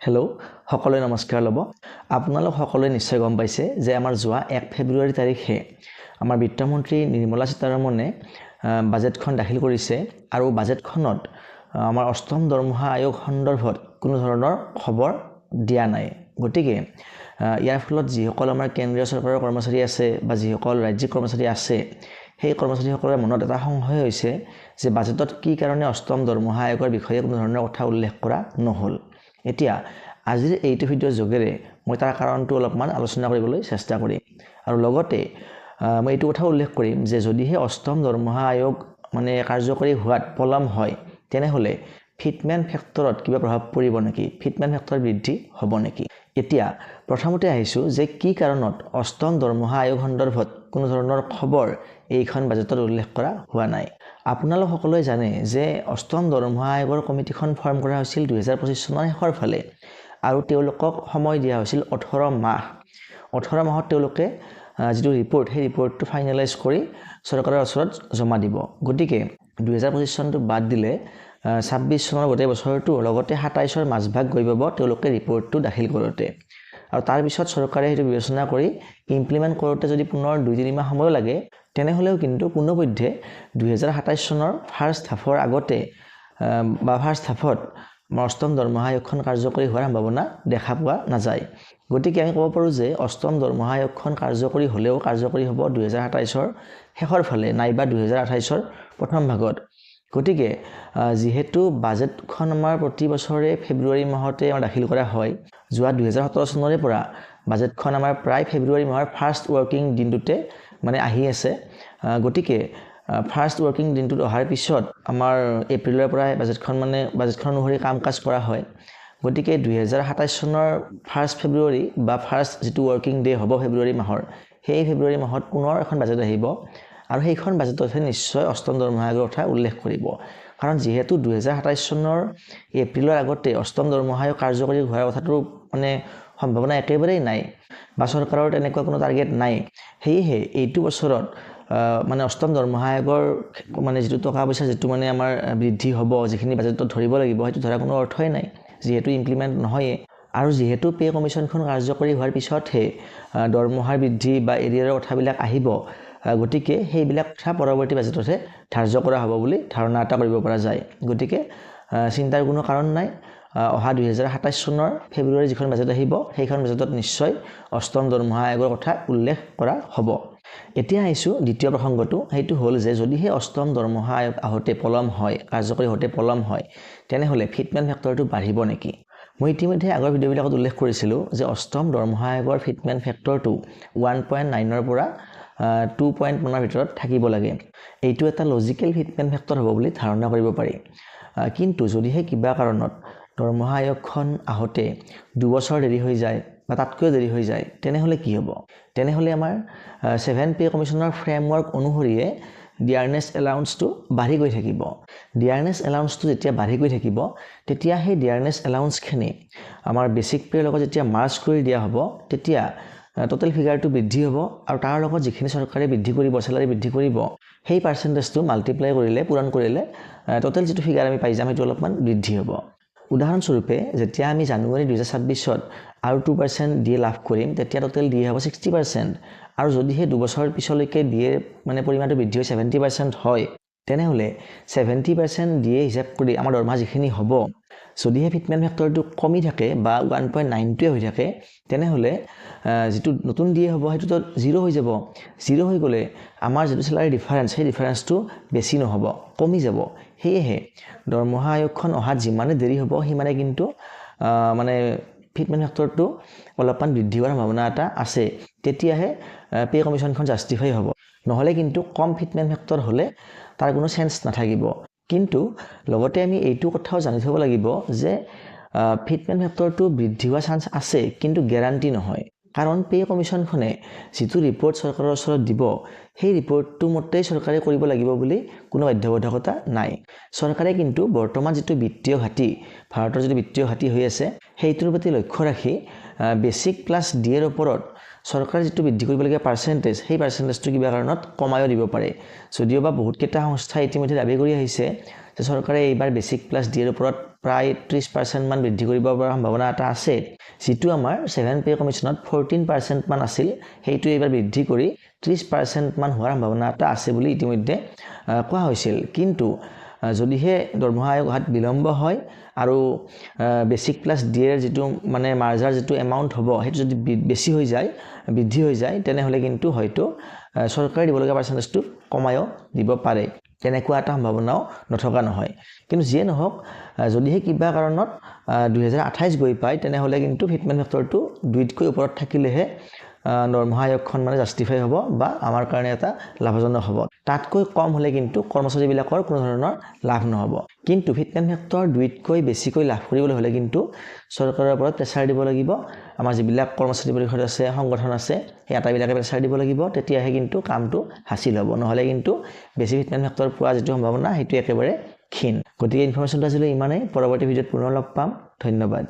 Hello' সকলোৱে নমস্কাৰ ল'ব। আপোনালোক সকলোৱে নিশ্চয় গম পাইছে যে আমাৰ যোৱা 1 ফেব্ৰুৱাৰী তাৰিখে আমাৰ বিত্তমন্ত্ৰী নিৰ্মলা সীতাৰমণে বাজেটখন দাখিল কৰিছে আৰু বাজেটখনত আমাৰ অষ্টম দৰমহা আয়োগ সন্দৰ্ভত কোনো ধৰণৰ খবৰ দিয়া নাই। গতিকে ইয়াৰ ফলত যিসকল আমাৰ কেন্দ্ৰীয় চৰকাৰৰ কৰ্মচাৰী আছে বা যিসকল ৰাজ্যিক কৰ্মচাৰী আছে সেই কৰ্মচাৰীসকলৰ মনত এটা সংশয় হৈছে যে বাজেটত কি কাৰণে অষ্টম দৰমহা আয়োগৰ বিষয়ে কোনো ধৰণৰ কথা উল্লেখ কৰা নহ'ল। এতিয়া আজিৰ এইটো ভিডিঅ'ৰ যোগেৰে মই তাৰ কাৰণটো অলপমান আলোচনা কৰিবলৈ চেষ্টা কৰিম আৰু লগতে মই এইটো কথা উল্লেখ কৰিম যে যদিহে অষ্টম দৰমহা আয়োগ কাৰ্যকৰী হোৱাত পলম হয় তেনেহ'লে ফিটমেন ফেক্টৰত কিবা প্ৰভাৱ পৰিব নেকি, ফিটমেন ফেক্টৰ বৃদ্ধি হ'ব নেকি। এতিয়া প্ৰথমতে আহিছোঁ যে কি কাৰণত অষ্টম দৰমহা আয়োগ সন্দৰ্ভত কোনো ধৰণৰ খবৰ এইখন বাজেটত উল্লেখ কৰা হোৱা নাই। আপোনালোক সকলোৱে জানে যে অষ্টম দৰমহা আয়োগৰ কমিটিখন ফৰ্ম কৰা হৈছিল 2025 চনৰ শেষৰ ফালে আৰু তেওঁলোকক সময় দিয়া হৈছিল 18 মাহ। 18 মাহত তেওঁলোকে যিটো ৰিপৰ্ট সেই ৰিপৰ্টটো ফাইনেলাইজ কৰি চৰকাৰৰ ওচৰত জমা দিব। গতিকে 2025 চনটো বাদ দিলে 26 চনৰ গোটেই বছৰটো লগতে 27ৰ মাজভাগ গৈ পাব তেওঁলোকে ৰিপৰ্টটো দাখিল কৰোঁতে আৰু তাৰপিছত চৰকাৰে সেইটো বিবেচনা কৰি ইমপ্লিমেণ্ট কৰোঁতে যদি পুনৰ 2-3 মাহ সময় লাগে তেনেহ'লেও কিন্তু কোনোপধ্যে 2027 চনৰ ফাৰ্ষ্ট হাফৰ আগতে বা ফাৰ্ষ্ট হাফত অষ্টম দৰমহা আয়োগখন কাৰ্যকৰী হোৱাৰ সম্ভাৱনা দেখা পোৱা নাযায়। গতিকে আমি ক'ব পাৰোঁ যে অষ্টম দৰমহা আয়োগখন কাৰ্যকৰী হ'লেও কাৰ্যকৰী হ'ব 2027ৰ শেষৰ ফালে নাইবা 2028ৰ প্ৰথম ভাগত। গতিকে যিহেতু বাজেটখন আমাৰ প্ৰতি বছৰে ফেব্ৰুৱাৰী মাহতে দাখিল কৰা হয়, যোৱা 2017 চনৰে পৰা বাজেটখন আমাৰ প্ৰায় ফেব্ৰুৱাৰী মাহৰ ফাৰ্ষ্ট ৱৰ্কিং দিনটোতে আহি আছে। গতিকে ফাৰ্ষ্ট ৱৰ্কিং দিনটোত অহাৰ পিছত আমাৰ এপ্ৰিলৰ পৰা বাজেটখন অনুসৰি কাম কাজ কৰা হয়। গতিকে 2027 চনৰ ফাৰ্ষ্ট ফেব্ৰুৱাৰী বা ফাৰ্ষ্ট যিটো ৱৰ্কিং ডে হ'ব ফেব্ৰুৱাৰী মাহৰ, সেই ফেব্ৰুৱাৰী মাহত পুনৰ এখন বাজেট আহিব আৰু সেইখন বাজেটতহে নিশ্চয় অষ্টম দৰমহা আয়োগৰ কথা উল্লেখ কৰিব। কাৰণ যিহেতু 2027 চনৰ এপ্ৰিলৰ আগতে অষ্টম দৰমহা আয়োগ কাৰ্যকৰী হোৱাৰ কথাটো সম্ভাৱনা একেবাৰেই নাই বা চৰকাৰৰ তেনেকুৱা কোনো টাৰ্গেট নাই। সেয়েহে এইটো বছৰত অষ্টম দৰমহা আয়োগৰ যিটো টকা পইচা যিটো আমাৰ বৃদ্ধি হ'ব, যিখিনি বাজেটত ধৰিব লাগিব সেইটো ধৰা কোনো অৰ্থই নাই যিহেতু ইমপ্লিমেণ্ট নহয়েই। আৰু যিহেতু পে কমিশ্যনখন কাৰ্যকৰী হোৱাৰ পিছতহে দৰমহাৰ বৃদ্ধি বা এৰিয়াৰৰ কথাবিলাক আহিব, গতিকে সেইবিলাক কথা পৰৱৰ্তী বাজেটতহে ধাৰ্য কৰা হ'ব বুলি ধাৰণা এটা কৰিব পৰা যায়। গতিকে চিন্তাৰ কোনো কাৰণ নাই। অহা 2027 চনৰ ফেব্ৰুৱাৰী যিখন বাজেট আহিব সেইখন বাজেটত নিশ্চয় অষ্টম দৰমহা আয়োগৰ কথা উল্লেখ কৰা হ'ব। এতিয়া আহিছোঁ দ্বিতীয় প্ৰসংগটো, সেইটো হ'ল যে যদিহে অষ্টম দৰমহা আয়োগ আহোঁতে পলম হয়, কাৰ্যকৰী হওঁতে পলম হয়, তেনেহ'লে ফিটমেন ফেক্টৰটো বাঢ়িব নেকি। মই ইতিমধ্যে আগৰ ভিডিঅ'বিলাকত উল্লেখ কৰিছিলোঁ যে অষ্টম দৰমহা আয়োগৰ ফিটমেন ফেক্টৰটো 1.9ৰ পৰা 2.1ৰ ভিতৰত থাকিব লাগে। এইটো এটা লজিকেল ফিটমেন ফেক্টৰ হ'ব বুলি ধাৰণা কৰিব পাৰি। কিন্তু যদিহে কিবা কাৰণত দৰমহা আয়োগখন আহোঁতে 2 বছৰ দেৰি হৈ যায় বা তাতকৈ দেৰি হৈ যায় তেনেহ'লে কি হ'ব। তেনেহ'লে আমাৰ 7 পে কমিশ্যনৰ ফ্ৰেমৱৰ্ক অনুসৰিয়ে ডিয়াৰনেছ এলাউন্সটো বাঢ়ি গৈ থাকিব। ডিয়াৰনেছ এলাউন্সটো যেতিয়া বাঢ়ি গৈ থাকিব তেতিয়া সেই ডিয়াৰনেছ এলাউন্সখিনি আমাৰ বেচিক পে'ৰ লগত যেতিয়া মাৰ্জ কৰি দিয়া হ'ব তেতিয়া টোটেল ফিগাৰটো বৃদ্ধি হ'ব আৰু তাৰ লগত যিখিনি চৰকাৰে বৃদ্ধি কৰিব, চেলাৰী বৃদ্ধি কৰিব, সেই পাৰ্চেণ্টেজটো মাল্টিপ্লাই কৰিলে, পূৰণ কৰিলে টোটেল যিটো ফিগাৰ আমি পাই যাম সেইটো অলপমান বৃদ্ধি হ'ব। উদাহৰণস্বৰূপে যেতিয়া আমি জানুৱাৰী 2026ত আৰু 2% দিয়ে লাভ কৰিম তেতিয়া টোটেল দিয়ে হ'ব 60%। আৰু যদিহে 2 বছৰ পিছলৈকে দিয়ে পৰিমাণটো বৃদ্ধি হৈ 70% হয় তেনেহ'লে 70% দিয়ে হিচাপ কৰি আমাৰ দৰমহা যিখিনি হ'ব, যদিহে ফিটমেন ফেক্টৰটো কমি থাকে বা 1.9টোৱে হৈ থাকে তেনেহ'লে যিটো নতুন দিয়ে হ'ব সেইটোতো 0 হৈ যাব। 0 হৈ গ'লে আমাৰ যিটো চেলাৰী ডিফাৰেঞ্চ সেই ডিফাৰেঞ্চটো বেছি নহ'ব, কমি যাব। সেয়েহে দৰমহা আয়োগখন অহাত যিমানে দেৰি হ'ব সিমানে কিন্তু ফিটমেন ফেক্টৰটো অলপমান বৃদ্ধি হোৱাৰ সম্ভাৱনা এটা আছে। তেতিয়াহে পে কমিশ্যনখন জাষ্টিফাই হ'ব। নহ'লে কিন্তু কম ফিটমেন ফেক্টৰ হ'লে তাৰ কোনো চেঞ্চ নাথাকিব। কিন্তু লগতে আমি এইটো কথাও জানি থ'ব লাগিব যে ফিটমেন ফেক্টৰটো বৃদ্ধি হোৱাৰ চান্স আছে কিন্তু গেৰাণ্টি নহয়। কাৰণ পে কমিশ্যনখনে যিটো ৰিপৰ্ট চৰকাৰৰ ওচৰত দিব সেই ৰিপৰ্টটো মতেই চৰকাৰে কৰিব লাগিব বুলি কোনো বাধ্যবাধকতা নাই। চৰকাৰে কিন্তু বৰ্তমান যিটো বিত্তীয় ঘাটি, ভাৰতৰ যিটো বিত্তীয় ঘাটি হৈ আছে সেইটোৰ প্ৰতি লক্ষ্য ৰাখি বেচিক প্লাছ ডিৰ ওপৰত চৰকাৰে যিটো বৃদ্ধি কৰিবলগীয়া পাৰ্চেণ্টেজ সেই পাৰ্চেণ্টেজটো কিবা কাৰণত কমায়ো দিব পাৰে। যদিও বা বহুতকেইটা সংস্থাই ইতিমধ্যে দাবী কৰি আহিছে যে চৰকাৰে এইবাৰ বেচিক প্লাছ ডিৰ ওপৰত প্ৰায় 30% মান বৃদ্ধি কৰিব পৰা সম্ভাৱনা এটা আছে যিটো আমাৰ 7 পে কমিশনত 14% মান আছিল সেইটো এইবাৰ বৃদ্ধি কৰি 30% মান হোৱাৰ সম্ভাৱনা এটা আছে বুলি ইতিমধ্যে কোৱা হৈছিল কিন্তু যদিহে দৰমহা আয়োগ হাত বিলম্ব হয় আৰু বেচিক প্লাছ ডিৰ যেটো মানে মাৰ্জাৰ যেটো এমাউন্ট হ'ব হেতু যদি বেছি হৈ যায় বৃদ্ধি হৈ যায় তেনেহলে কিন্তু হয়তো চৰকাৰে দিবলগীয়া পাৰ্চেন্টেজটো কমায়ও দিব পাৰে তেনেকুৱা এটা সম্ভাৱনাও নথকা নহয় কিন্তু যিয়ে নহওক যদিহে কিবা কাৰণত 2028 গৈ পায় তেনেহলে কিন্তু ফিটমেন্ট ফেক্টৰটো 2তকৈ ওপৰত থাকিলেহে দৰমহা আয়োগখন মানে জাস্টিফাই হ'ব বা আমাৰ কাৰণে এটা লাভজনক হ'ব তাতকৈ কম হলে কিন্তু কৰ্মচাৰীবিলাকৰ কোনো ধৰণৰ লাভ নহব কিন্তু ফিটমেন্ট ফেক্টৰ 2তকৈ বেছিকৈ লাভ কৰিবলৈ হলে কিন্তু চৰকাৰৰ ওপৰত প্ৰেছাৰ দিব লাগিব আমাৰ যিবিলাক কৰ্মচাৰী পৰিষদ আছে সংগঠন আছে এই আটাইবিলাকে প্ৰেছাৰ দিব লাগিব তেতিয়াহে কিন্তু কামটো হাসিল হ'ব নহলে কিন্তু বেছি ফিটমেন্ট ফেক্টৰ পোৱা যেটো সম্ভাৱনা হেতু একেবাৰে ক্ষীণ গতিকে ইনফৰমেশনটো আছিল ইমানেই পৰৱৰ্তী ভিডিঅত পুনৰ লগ পাম ধন্যবাদ